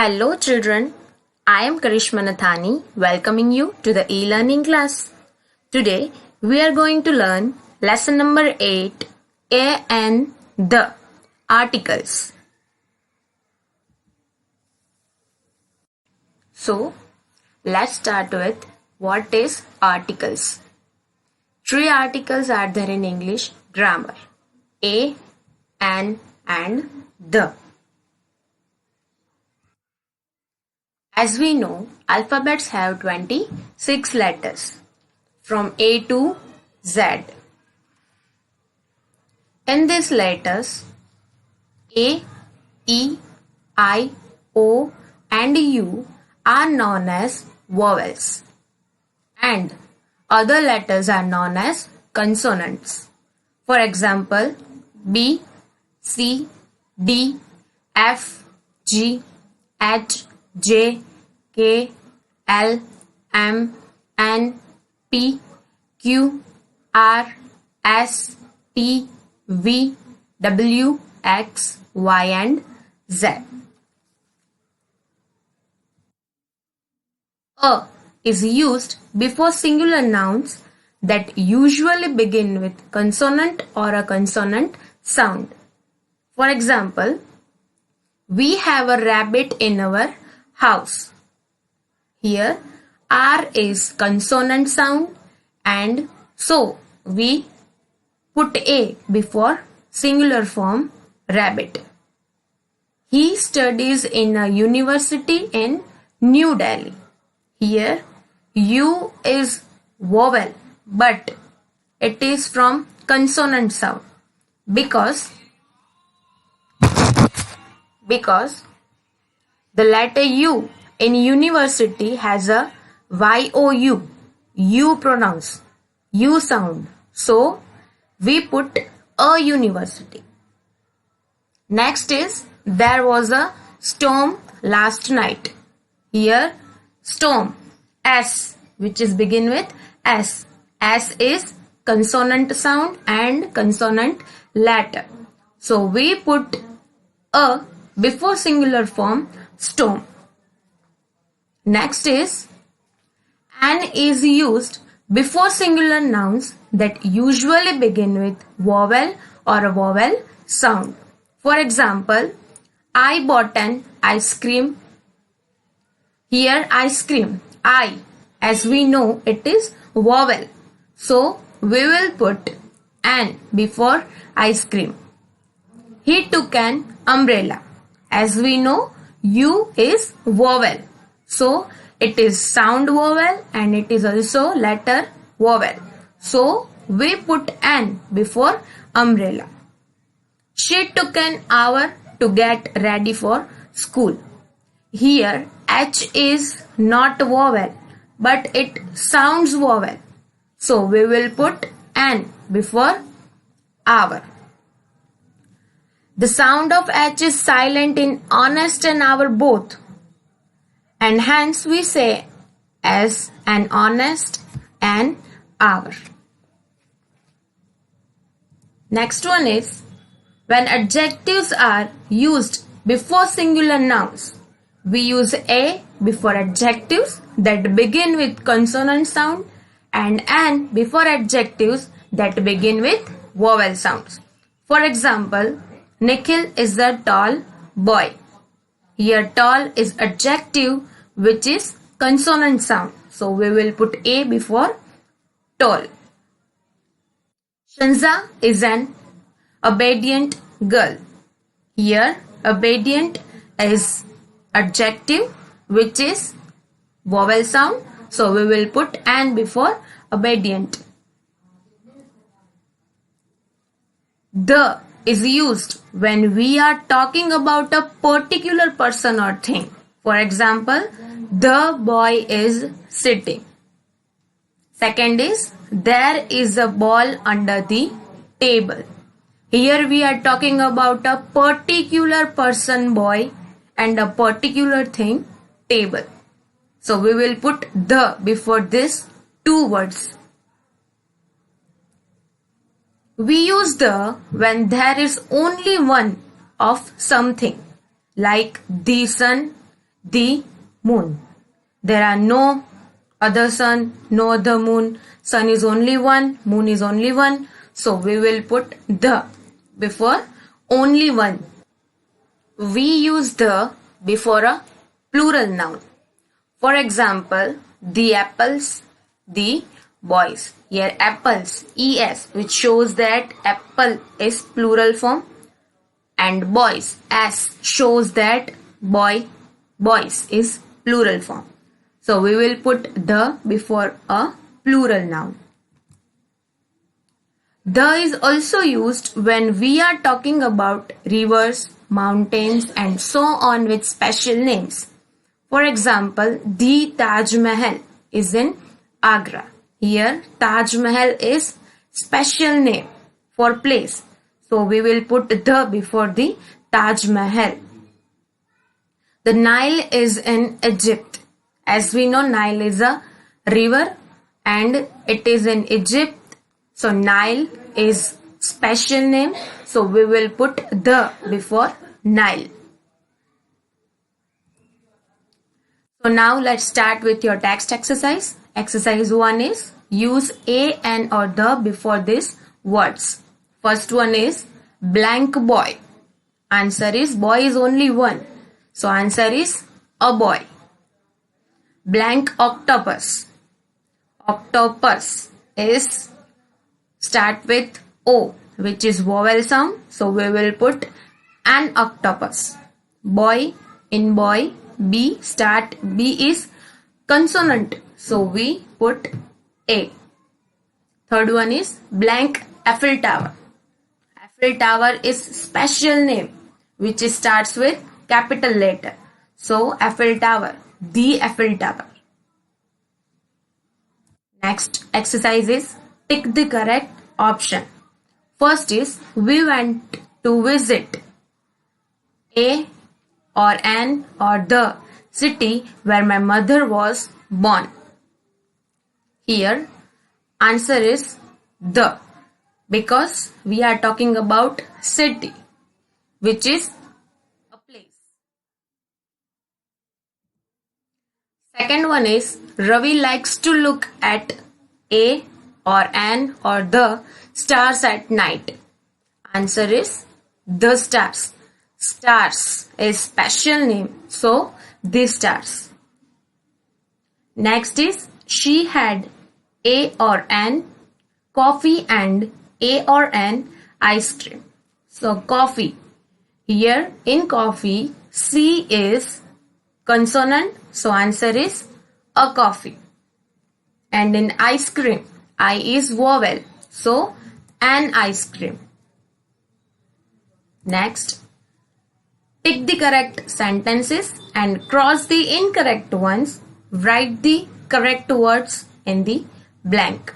Hello children, I am Karishma Nathani welcoming you to the e-learning class. Today we are going to learn lesson number 8, A and the articles. So let's start with what is articles. Three articles are there in English grammar: a, an and the. As we know, alphabets have 26 letters from A to Z. In these letters, A, E, I, O and U are known as vowels, and other letters are known as consonants. For example, B, C, D, F, G, H, J, K, L, M, N, P, Q, R, S, T, V, W, X, Y and Z. A is used before singular nouns that usually begin with consonant or a consonant sound. For example, we have a rabbit in our house. Here R is consonant sound, and so we put A before singular form rabbit. He studies in a university in New Delhi. Here U is vowel, but it is from consonant sound because the letter U in university has a Y-O-U, U pronounce, U sound. So, we put a university. Next is, there was a storm last night. Here, storm, S, which is begin with S. S is consonant sound and consonant letter. So, we put a before singular form storm. Next is an is used before singular nouns that usually begin with vowel or a vowel sound. For example, I bought an ice cream. Here ice cream, I, as we know, it is vowel. So we will put an before ice cream. He took an umbrella. As we know, U is vowel. So, it is sound vowel and it is also letter vowel. So, we put an before umbrella. She took an hour to get ready for school. Here, H is not vowel, but it sounds vowel. So, we will put an before hour. The sound of H is silent in honest and hour both, and hence we say as an honest and hour. Next one is when adjectives are used before singular nouns. We use a before adjectives that begin with consonant sound and an before adjectives that begin with vowel sounds. For example, Nikhil is a tall boy. Here tall is adjective which is consonant sound. So we will put a before tall. Shanza is an obedient girl. Here obedient is adjective which is vowel sound. So we will put an before obedient. The is used when we are talking about a particular person or thing. For example, the boy is sitting. Second is, there is a ball under the table. Here we are talking about a particular person, boy, and a particular thing, table. So we will put the before this two words. We use the when there is only one of something, like the sun the moon. There are no other sun, no other moon. Sun is only one, moon is only one. So we will put the before only one. We use the before a plural noun. For example, the apples, the boys. Here apples, es, which shows that apple is plural form, and boys, as shows that boys is plural form. So we will put the before a plural noun. The is also used when we are talking about rivers, mountains and so on with special names. For example, the Taj Mahal is in Agra. Here Taj Mahal is special name for place. So we will put the before the Taj Mahal. The Nile is in Egypt. As we know, Nile is a river and it is in Egypt. So Nile is special name. So we will put the before Nile. So now let's start with your text exercise. Exercise 1 is use a, an or the before these words. First one is blank boy. Answer is boy is only one. So answer is a boy. Blank octopus. Octopus is start with O, which is vowel sound. So we will put an octopus. Boy in boy. B start. B is consonant. So we put A. Third one is blank Eiffel Tower. Eiffel Tower is special name which starts with capital letter. So Eiffel Tower. The Eiffel Tower. Next exercise is tick the correct option. First is we went to visit a or an or the city where my mother was born. Here answer is the, because we are talking about city which is a place. Second one is Ravi likes to look at a or an or the stars at night. Answer is the stars. Stars is special name. So the stars. Next is she had a or an coffee and a or an ice cream. So coffee. Here in coffee C is consonant. So answer is a coffee. And in ice cream I is vowel. So an ice cream. Next, tick the correct sentences and cross the incorrect ones. Write the correct words in the blank.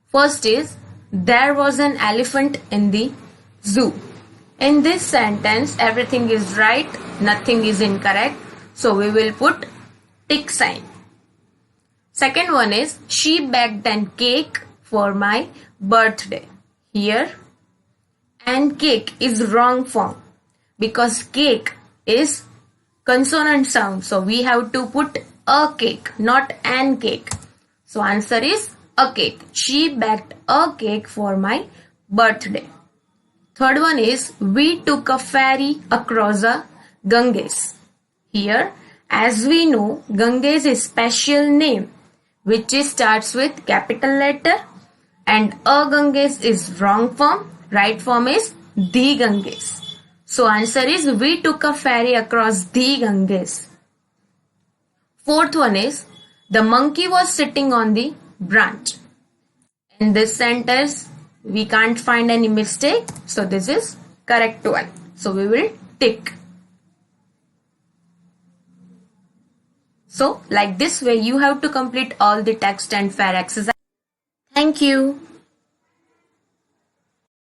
First is there was an elephant in the zoo. In this sentence everything is right, nothing is incorrect. So we will put tick sign. Second one is she baked an cake for my birthday. Here and cake is wrong form because cake is consonant sound. So we have to put a cake, not an cake. So answer is a cake. She baked a cake for my birthday. Third one is we took a ferry across the Ganges. Here as we know Ganges is special name which starts with capital letter, and a Ganges is wrong form. Right form is the Ganges. So answer is we took a ferry across the Ganges. Fourth one is the monkey was sitting on the branch. In this sentence we can't find any mistake. So this is correct one. So we will tick. So like this way you have to complete all the text and fair exercise. Thank you.